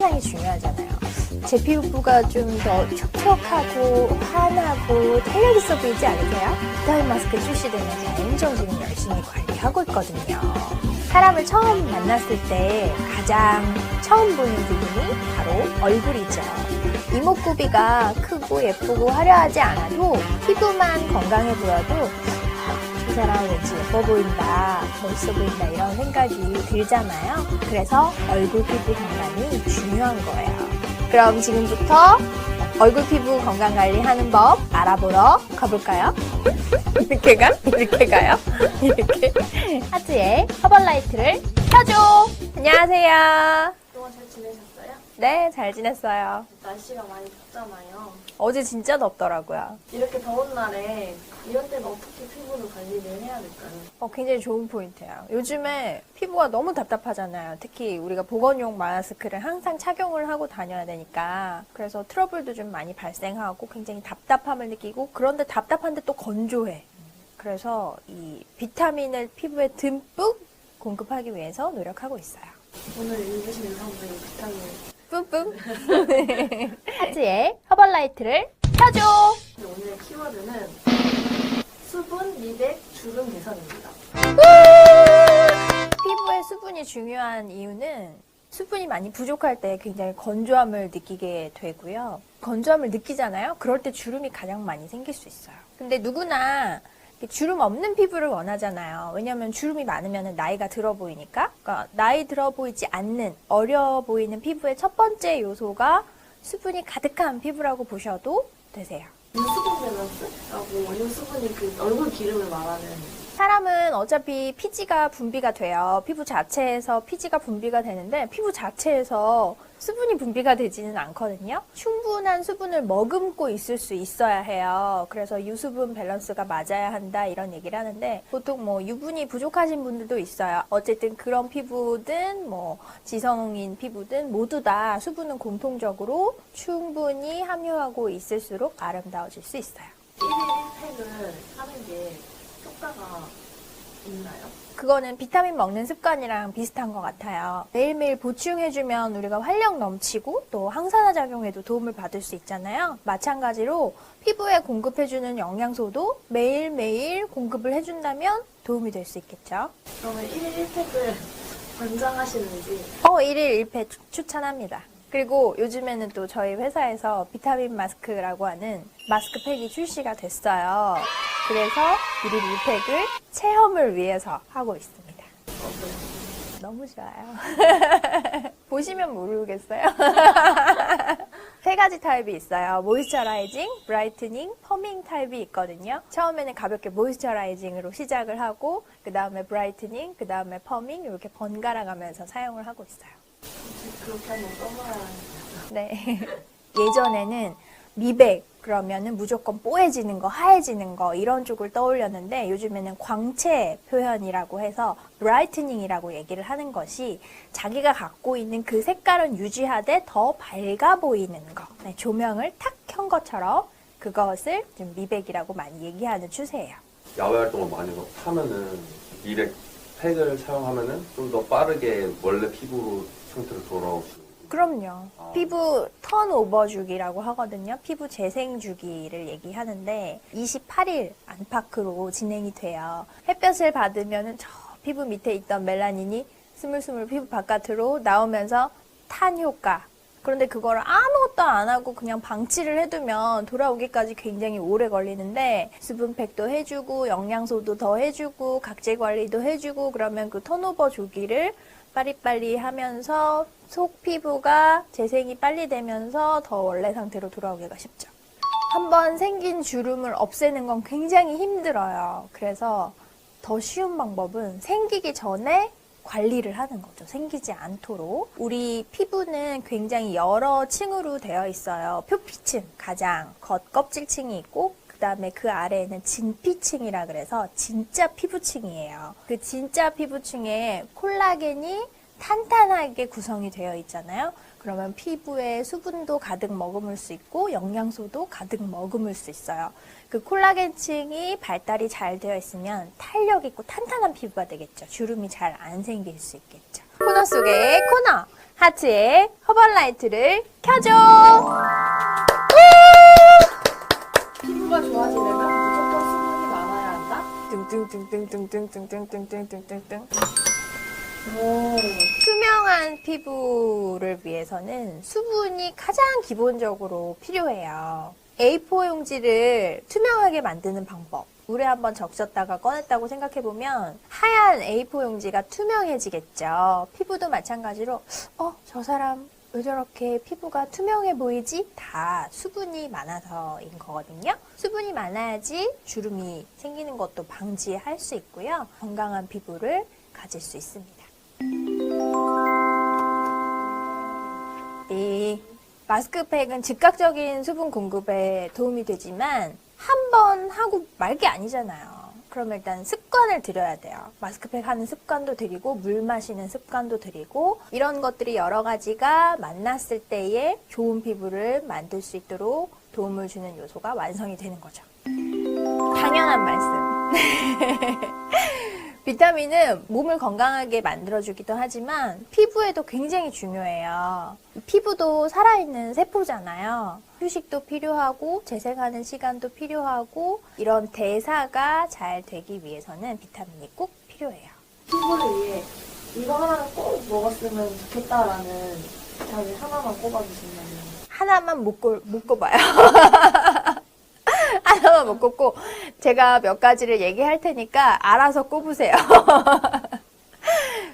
굉장히 중요하잖아요. 제 피부가 좀 더 촉촉하고 환하고 탄력 있어 보이지 않으세요? 비타민 마스크 출시되면서 엄청 지금 열심히 관리하고 있거든요. 사람을 처음 만났을 때 가장 처음 보는 부분이 바로 얼굴이죠. 이목구비가 크고 예쁘고 화려하지 않아도 피부만 건강해 보여도 이 사람 왠지 예뻐 보인다, 멋있어 보인다 이런 생각이 들잖아요. 그래서 얼굴 피부 건강이 중요한 거예요. 그럼 지금부터 얼굴 피부 건강 관리하는 법 알아보러 가볼까요? 이렇게 가? 이렇게 가요? 이렇게 하트에 허벌라이트를 켜줘! 안녕하세요. 그동안 잘 지내셨어요? 네, 잘 지냈어요. 날씨가 많이 덥잖아요. 어제 진짜 덥더라고요. 이렇게 더운 날에 이런 때는 어떻게 피부를 관리를 해야 될까요? 굉장히 좋은 포인트예요. 요즘에 피부가 너무 답답하잖아요. 특히 우리가 보건용 마스크를 항상 착용을 하고 다녀야 되니까. 그래서 트러블도 좀 많이 발생하고 굉장히 답답함을 느끼고, 그런데 답답한데 또 건조해. 그래서 이 비타민을 피부에 듬뿍 공급하기 위해서 노력하고 있어요. 오늘 읽으신 의사분이 비타민. 뿜뿜. 하트에 허벌라이트를 켜줘! 오늘의 키워드는 수분, 미백, 주름 개선입니다. 피부에 수분이 중요한 이유는 수분이 많이 부족할 때 굉장히 건조함을 느끼게 되고요. 건조함을 느끼잖아요. 그럴 때 주름이 가장 많이 생길 수 있어요. 근데 누구나 주름 없는 피부를 원하잖아요. 왜냐하면 주름이 많으면 나이가 들어 보이니까. 그러니까 나이 들어 보이지 않는 어려 보이는 피부의 첫 번째 요소가 수분이 가득한 피부라고 보셔도 되세요. 유수분 밸런스라고 유수분이 그 얼굴 기름을 말하는. 사람은 어차피 피지가 분비가 돼요. 피부 자체에서 피지가 분비가 되는데 피부 자체에서 수분이 분비가 되지는 않거든요. 충분한 수분을 머금고 있을 수 있어야 해요. 그래서 유수분 밸런스가 맞아야 한다 이런 얘기를 하는데 보통 뭐 유분이 부족하신 분들도 있어요. 어쨌든 그런 피부든 뭐 지성인 피부든 모두 다 수분은 공통적으로 충분히 함유하고 있을수록 아름다워질 수 있어요. 1일 1팩을 하는 게 효과가 있나요? 그거는 비타민 먹는 습관이랑 비슷한 것 같아요. 매일매일 보충해주면 우리가 활력 넘치고 또 항산화 작용에도 도움을 받을 수 있잖아요. 마찬가지로 피부에 공급해주는 영양소도 매일매일 공급을 해준다면 도움이 될 수 있겠죠. 그러면 1일 1팩을 권장하시는지. 1일 1팩 추천합니다. 그리고 요즘에는 또 저희 회사에서 비타민 마스크라고 하는 마스크팩이 출시가 됐어요. 그래서 1일 1팩을 체험을 위해서 하고 있습니다. 너무 좋아요. 보시면 모르겠어요. 세 가지 타입이 있어요. 모이스처라이징, 브라이트닝, 펌밍 타입이 있거든요. 처음에는 가볍게 모이스처라이징으로 시작을 하고 그 다음에 브라이트닝, 그 다음에 펌밍 이렇게 번갈아 가면서 사용을 하고 있어요. 그렇게 한번 써봐야. 네. 예전에는 미백 그러면은 무조건 뽀해지는 거, 하얘지는 거 이런 쪽을 떠올렸는데 요즘에는 광채 표현이라고 해서 브라이트닝이라고 얘기를 하는 것이 자기가 갖고 있는 그 색깔은 유지하되 더 밝아 보이는 거. 네, 조명을 탁 켠 것처럼 그것을 좀 미백이라고 많이 얘기하는 추세예요. 야외 활동을 많이 하면은 미백 팩을 사용하면은 좀 더 빠르게 원래 피부 상태로 돌아올 수. 그럼요. 피부 턴오버 주기라고 하거든요. 피부 재생 주기를 얘기하는데 28일 안팎으로 진행이 돼요. 햇볕을 받으면 저 피부 밑에 있던 멜라닌이 스물스물 피부 바깥으로 나오면서 탄 효과. 그런데 그거를 아무것도 안 하고 그냥 방치를 해두면 돌아오기까지 굉장히 오래 걸리는데 수분팩도 해주고 영양소도 더 해주고 각질 관리도 해주고 그러면 그 턴오버 주기를 빨리빨리 하면서 속 피부가 재생이 빨리 되면서 더 원래 상태로 돌아오기가 쉽죠. 한번 생긴 주름을 없애는 건 굉장히 힘들어요. 그래서 더 쉬운 방법은 생기기 전에 관리를 하는 거죠. 생기지 않도록. 우리 피부는 굉장히 여러 층으로 되어 있어요. 표피층, 가장 겉껍질층이 있고 그 다음에 그 아래에는 진피층이라 그래서 진짜 피부층이에요. 그 진짜 피부층에 콜라겐이 탄탄하게 구성이 되어 있잖아요. 그러면 피부에 수분도 가득 머금을 수 있고 영양소도 가득 머금을 수 있어요. 그 콜라겐층이 발달이 잘 되어 있으면 탄력 있고 탄탄한 피부가 되겠죠. 주름이 잘 안 생길 수 있겠죠. 코너 속의 코너! 하트에 허벌라이트를 켜줘. 피부가 좋아지려면 무조건 수분이 많아야 한다? 뚱뚱뚱뚱뚱뚱뚱뚱뚱뚱뚱뚱. 오. 투명한 피부를 위해서는 수분이 가장 기본적으로 필요해요. A4 용지를 투명하게 만드는 방법. 물에 한번 적셨다가 꺼냈다고 생각해보면 하얀 A4 용지가 투명해지겠죠. 피부도 마찬가지로 저 사람 왜 저렇게 피부가 투명해 보이지? 다 수분이 많아서인 거거든요. 수분이 많아야지 주름이 생기는 것도 방지할 수 있고요. 건강한 피부를 가질 수 있습니다. 이 마스크팩은 즉각적인 수분 공급에 도움이 되지만 한 번 하고 말 게 아니잖아요. 그럼 일단 습관을 들여야 돼요. 마스크팩 하는 습관도 들이고 물 마시는 습관도 들이고 이런 것들이 여러 가지가 만났을 때에 좋은 피부를 만들 수 있도록 도움을 주는 요소가 완성이 되는 거죠. 당연한 말씀. 비타민은 몸을 건강하게 만들어주기도 하지만 피부에도 굉장히 중요해요. 피부도 살아있는 세포잖아요. 휴식도 필요하고 재생하는 시간도 필요하고 이런 대사가 잘 되기 위해서는 비타민이 꼭 필요해요. 피부를 위해 이거 하나는 꼭 먹었으면 좋겠다라는 비타민 하나만 꼽아주신다면. 하나만 못 꼽아요. 하나만 못 꼽고 제가 몇 가지를 얘기할 테니까 알아서 꼽으세요.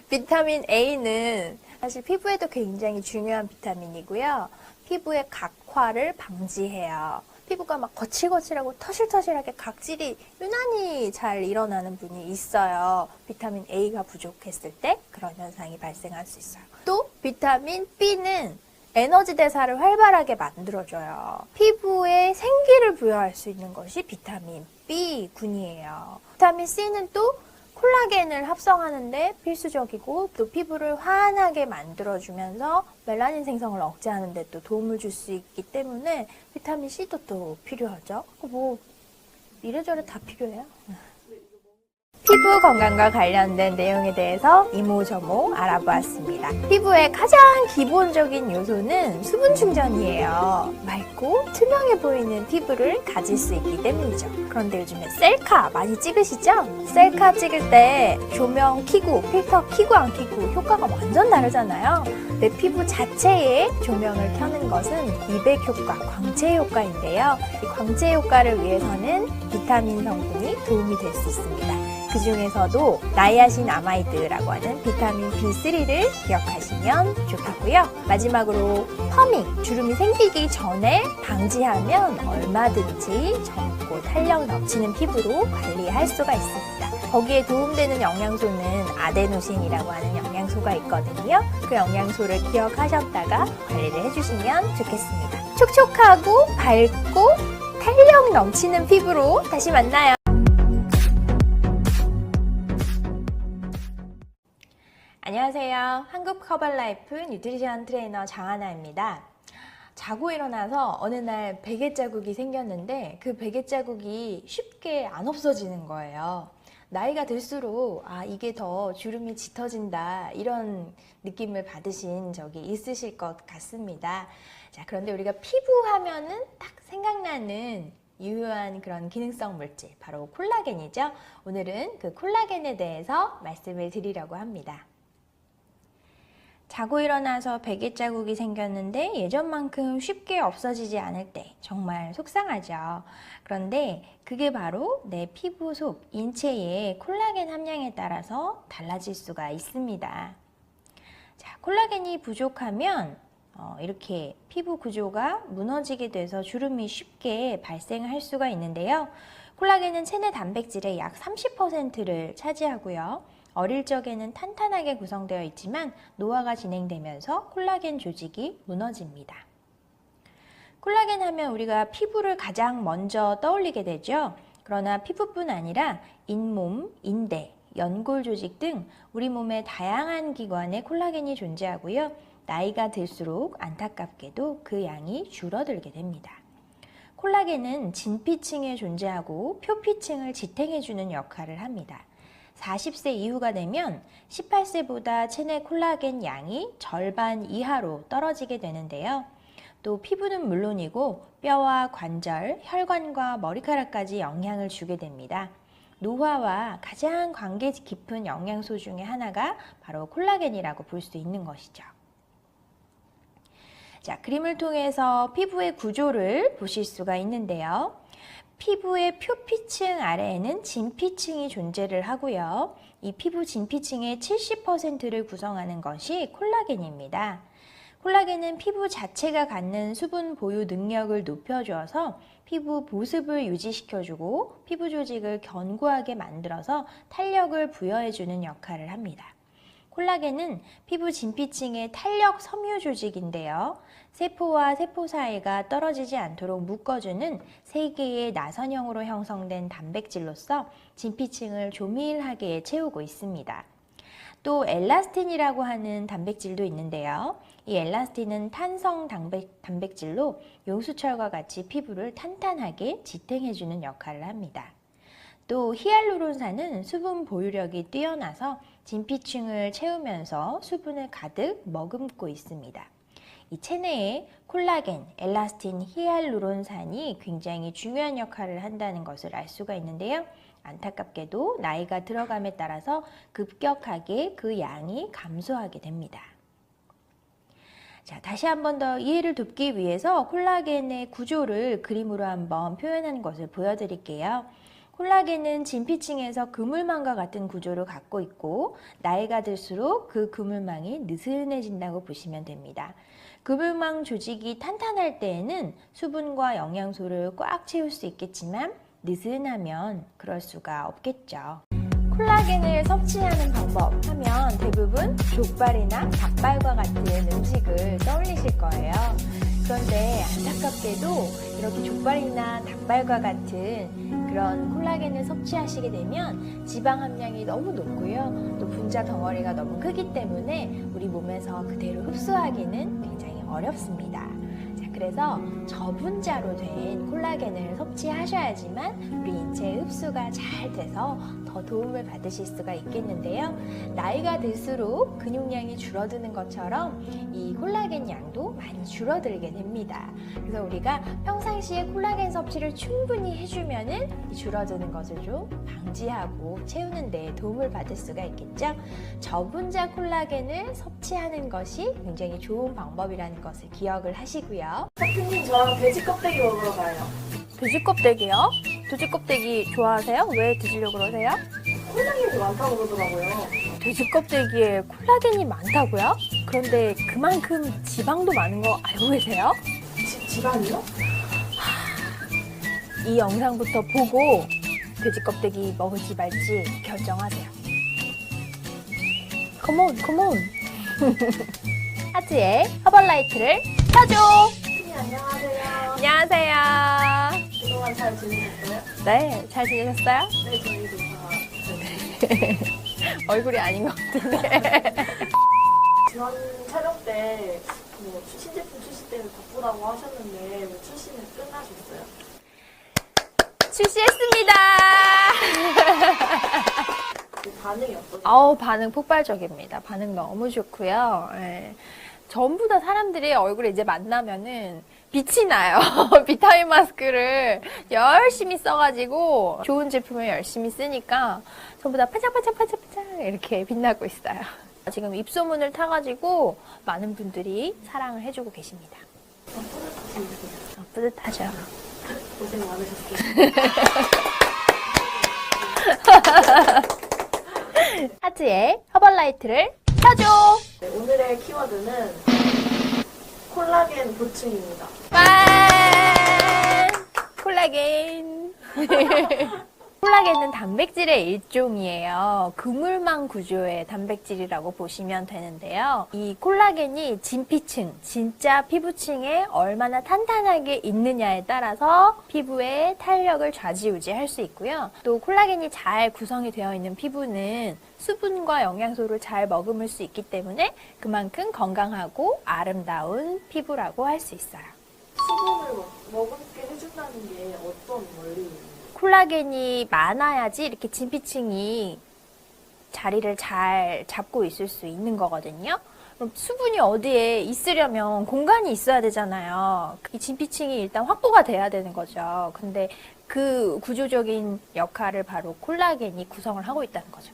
비타민 A는 사실 피부에도 굉장히 중요한 비타민이고요. 피부의 각화를 방지해요. 피부가 막 거칠거칠하고 터실터실하게 각질이 유난히 잘 일어나는 분이 있어요. 비타민 A가 부족했을 때 그런 현상이 발생할 수 있어요. 또 비타민 B는 에너지 대사를 활발하게 만들어줘요. 피부에 생기를 부여할 수 있는 것이 비타민 B군이에요. 비타민 C는 또 콜라겐을 합성하는데 필수적이고 또 피부를 환하게 만들어주면서 멜라닌 생성을 억제하는 데 또 도움을 줄 수 있기 때문에 비타민 C도 또 필요하죠. 뭐 이래저래 다 필요해요. 피부 건강과 관련된 내용에 대해서 이모저모 알아보았습니다. 피부의 가장 기본적인 요소는 수분 충전이에요. 맑고 투명해 보이는 피부를 가질 수 있기 때문이죠. 그런데 요즘에 셀카 많이 찍으시죠? 셀카 찍을 때 조명 켜고 필터 켜고 안 켜고 효과가 완전 다르잖아요. 내 피부 자체에 조명을 켜는 것은 미백 효과, 광채 효과인데요. 이 광채 효과를 위해서는 비타민 성분이 도움이 될 수 있습니다. 그 중에서도 나이아신 아마이드라고 하는 비타민 B3를 기억하시면 좋겠고요. 마지막으로 펌밍, 주름이 생기기 전에 방지하면 얼마든지 젊고 탄력 넘치는 피부로 관리할 수가 있습니다. 거기에 도움되는 영양소는 아데노신이라고 하는 영양소가 있거든요. 그 영양소를 기억하셨다가 관리를 해주시면 좋겠습니다. 촉촉하고 밝고 탄력 넘치는 피부로 다시 만나요. 안녕하세요. 한국 허벌라이프 뉴트리션 트레이너 장하나입니다. 자고 일어나서 어느 날 베개 자국이 생겼는데 그 베개 자국이 쉽게 안 없어지는 거예요. 나이가 들수록 이게 더 주름이 짙어진다 이런 느낌을 받으신 적이 있으실 것 같습니다. 자, 그런데 우리가 피부 하면은 딱 생각나는 유효한 그런 기능성 물질 바로 콜라겐이죠. 오늘은 그 콜라겐에 대해서 말씀을 드리려고 합니다. 자고 일어나서 베개 자국이 생겼는데 예전만큼 쉽게 없어지지 않을 때 정말 속상하죠. 그런데 그게 바로 내 피부 속 인체의 콜라겐 함량에 따라서 달라질 수가 있습니다. 자, 콜라겐이 부족하면 이렇게 피부 구조가 무너지게 돼서 주름이 쉽게 발생할 수가 있는데요. 콜라겐은 체내 단백질의 약 30%를 차지하고요. 어릴 적에는 탄탄하게 구성되어 있지만 노화가 진행되면서 콜라겐 조직이 무너집니다. 콜라겐 하면 우리가 피부를 가장 먼저 떠올리게 되죠. 그러나 피부뿐 아니라 잇몸, 인대, 연골 조직 등 우리 몸의 다양한 기관에 콜라겐이 존재하고요. 나이가 들수록 안타깝게도 그 양이 줄어들게 됩니다. 콜라겐은 진피층에 존재하고 표피층을 지탱해주는 역할을 합니다. 40세 이후가 되면 18세보다 체내 콜라겐 양이 절반 이하로 떨어지게 되는데요. 또 피부는 물론이고 뼈와 관절, 혈관과 머리카락까지 영향을 주게 됩니다. 노화와 가장 관계 깊은 영양소 중에 하나가 바로 콜라겐이라고 볼 수 있는 것이죠. 자, 그림을 통해서 피부의 구조를 보실 수가 있는데요. 피부의 표피층 아래에는 진피층이 존재를 하고요. 이 피부 진피층의 70%를 구성하는 것이 콜라겐입니다. 콜라겐은 피부 자체가 갖는 수분 보유 능력을 높여줘서 피부 보습을 유지시켜주고 피부 조직을 견고하게 만들어서 탄력을 부여해주는 역할을 합니다. 콜라겐은 피부 진피층의 탄력 섬유 조직인데요. 세포와 세포 사이가 떨어지지 않도록 묶어주는 3개의 나선형으로 형성된 단백질로서 진피층을 조밀하게 채우고 있습니다. 또 엘라스틴이라고 하는 단백질도 있는데요. 이 엘라스틴은 탄성 단백질로 용수철과 같이 피부를 탄탄하게 지탱해주는 역할을 합니다. 또 히알루론산은 수분 보유력이 뛰어나서 진피층을 채우면서 수분을 가득 머금고 있습니다. 이 체내에 콜라겐, 엘라스틴, 히알루론산이 굉장히 중요한 역할을 한다는 것을 알 수가 있는데요. 안타깝게도 나이가 들어감에 따라서 급격하게 그 양이 감소하게 됩니다. 자, 다시 한 번 더 이해를 돕기 위해서 콜라겐의 구조를 그림으로 한번 표현하는 것을 보여드릴게요. 콜라겐은 진피층에서 그물망과 같은 구조를 갖고 있고 나이가 들수록 그 그물망이 느슨해진다고 보시면 됩니다. 그물망 조직이 탄탄할 때에는 수분과 영양소를 꽉 채울 수 있겠지만 느슨하면 그럴 수가 없겠죠. 콜라겐을 섭취하는 방법 하면 대부분 족발이나 닭발과 같은 음식을 떠올리실 거예요. 그런데 안타깝게도 이렇게 족발이나 닭발과 같은 그런 콜라겐을 섭취하시게 되면 지방 함량이 너무 높고요. 또 분자 덩어리가 너무 크기 때문에 우리 몸에서 그대로 흡수하기는 굉장히 어렵습니다. 자, 그래서 저분자로 된 콜라겐을 섭취하셔야지만 우리 인체의 흡수가 잘 돼서 더 도움을 받으실 수가 있겠는데요. 나이가 들수록 근육량이 줄어드는 것처럼 이 콜라겐 양도 많이 줄어들게 됩니다. 그래서 우리가 평상시에 콜라겐 섭취를 충분히 해주면은 이 줄어드는 것을 좀 방지하고 채우는 데 도움을 받을 수가 있겠죠. 저분자 콜라겐을 섭취하는 것이 굉장히 좋은 방법이라는 것을 기억을 하시고요. 대표님 저랑 돼지 껍데기 먹으러 가요. 돼지 껍데기요? 돼지 껍데기 좋아하세요? 왜 드시려고 그러세요? 콜라겐이 많다고 그러더라고요. 돼지 껍데기에 콜라겐이 많다고요? 그런데 그만큼 지방도 많은 거 알고 계세요? 지방이요? 이 영상부터 보고 돼지 껍데기 먹을지 말지 결정하세요. 컴온, 컴온. 하트에 허벌라이트를 켜줘. 대표님 안녕하세요. 안녕하세요. 그동안 잘 지내셨어요? 네, 잘 지내셨어요? 네, 저희도 다. 얼굴이 아닌 것 같은데. 지난 촬영 때 뭐 신제품 출시 때문에 바쁘다고 하셨는데 뭐 출시는 끝나셨어요? 출시했습니다. 반응이 어떠세요? 아우, 반응 폭발적입니다. 반응 너무 좋고요. 예. 전부 다 사람들이 얼굴에 이제 만나면은 빛이 나요. 비타민 마스크를 열심히 써가지고 좋은 제품을 열심히 쓰니까 전부 다 반짝반짝반짝반짝 이렇게 빛나고 있어요. 지금 입소문을 타가지고 많은 분들이 사랑을 해주고 계십니다. 뿌듯하죠. 고생 많으셨어요. 하트에 허벌라이트를 켜줘. 네, 오늘의 키워드는 콜라겐 보충입니다. 짠! 콜라겐. 콜라겐은 단백질의 일종이에요. 그물망 구조의 단백질이라고 보시면 되는데요. 이 콜라겐이 진피층, 진짜 피부층에 얼마나 탄탄하게 있느냐에 따라서 피부의 탄력을 좌지우지할 수 있고요. 또 콜라겐이 잘 구성이 되어 있는 피부는 수분과 영양소를 잘 머금을 수 있기 때문에 그만큼 건강하고 아름다운 피부라고 할 수 있어요. 수분을 머금게 해준다는 게 어떤 원리예요? 콜라겐이 많아야지 이렇게 진피층이 자리를 잘 잡고 있을 수 있는 거거든요. 그럼 수분이 어디에 있으려면 공간이 있어야 되잖아요. 이 진피층이 일단 확보가 돼야 되는 거죠. 근데 그 구조적인 역할을 바로 콜라겐이 구성을 하고 있다는 거죠.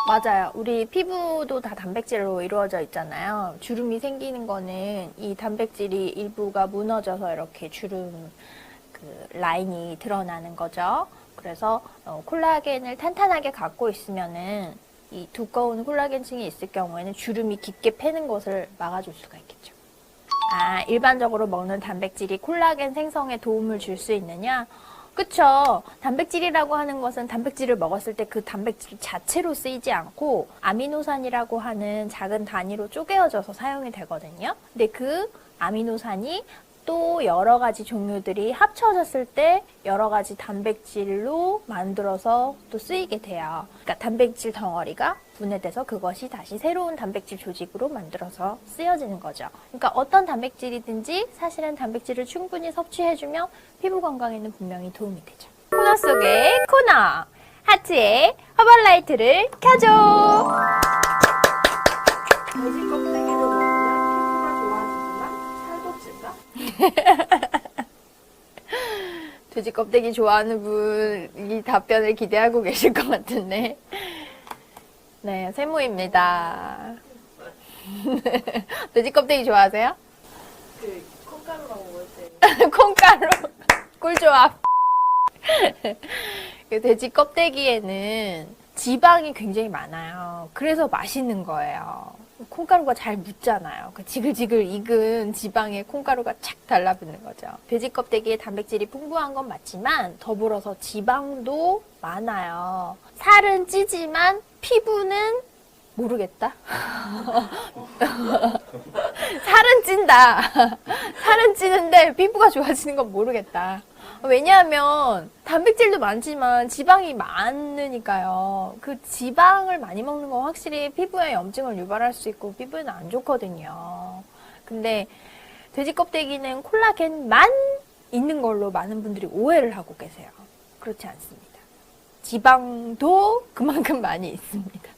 맞아요. 우리 피부도 다 단백질로 이루어져 있잖아요. 주름이 생기는 거는 이 단백질이 일부가 무너져서 이렇게 주름 라인이 드러나는 거죠. 그래서 콜라겐을 탄탄하게 갖고 있으면은 이 두꺼운 콜라겐층이 있을 경우에는 주름이 깊게 패는 것을 막아줄 수가 있겠죠. 일반적으로 먹는 단백질이 콜라겐 생성에 도움을 줄 수 있느냐? 그쵸. 단백질이라고 하는 것은 단백질을 먹었을 때 그 단백질 자체로 쓰이지 않고 아미노산이라고 하는 작은 단위로 쪼개어져서 사용이 되거든요. 근데 그 아미노산이 또 여러 가지 종류들이 합쳐졌을 때 여러 가지 단백질로 만들어서 또 쓰이게 돼요. 그러니까 단백질 덩어리가 분해돼서 그것이 다시 새로운 단백질 조직으로 만들어서 쓰여지는 거죠. 그러니까 어떤 단백질이든지 사실은 단백질을 충분히 섭취해주면 피부 건강에는 분명히 도움이 되죠. 코너 속의 코너! 하트의 허벌라이트를 켜줘! 돼지 껍데기를 먹으면 피부가 좋아지지만 살도 찐다? 돼지 껍데기 좋아하는 분이 답변을 기대하고 계실 것 같은데. 네, 세모입니다. 돼지 껍데기 좋아하세요? 그 콩가루랑 먹을 때 콩가루 꿀조합. 돼지 껍데기에는 지방이 굉장히 많아요. 그래서 맛있는 거예요. 콩가루가 잘 묻잖아요. 그 지글지글 익은 지방에 콩가루가 착 달라붙는 거죠. 돼지 껍데기에 단백질이 풍부한 건 맞지만 더불어서 지방도 많아요. 살은 찌지만 피부는 모르겠다. 살은 찐다. 살은 찌는데 피부가 좋아지는 건 모르겠다. 왜냐하면 단백질도 많지만 지방이 많으니까요. 그 지방을 많이 먹는 건 확실히 피부에 염증을 유발할 수 있고 피부에는 안 좋거든요. 근데 돼지 껍데기는 콜라겐만 있는 걸로 많은 분들이 오해를 하고 계세요. 그렇지 않습니다. 지방도 그만큼 많이 있습니다.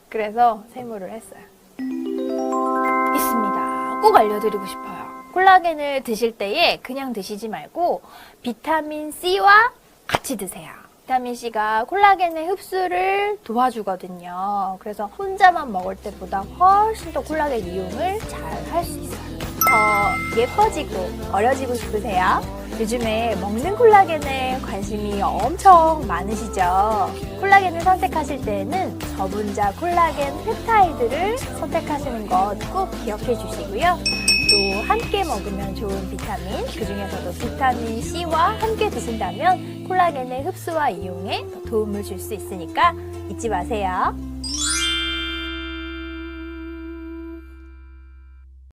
그래서 세모를 했어요. 있습니다. 꼭 알려드리고 싶어요. 콜라겐을 드실 때에 그냥 드시지 말고 비타민C와 같이 드세요. 비타민C가 콜라겐의 흡수를 도와주거든요. 그래서 혼자만 먹을 때보다 훨씬 더 콜라겐 이용을 잘 할 수 있어요. 더 예뻐지고 어려지고 싶으세요? 요즘에 먹는 콜라겐에 관심이 엄청 많으시죠? 콜라겐을 선택하실 때에는 저분자 콜라겐 펩타이드를 선택하시는 것 꼭 기억해 주시고요. 또 함께 먹으면 좋은 비타민, 그 중에서도 비타민 C와 함께 드신다면 콜라겐의 흡수와 이용에 도움을 줄 수 있으니까 잊지 마세요.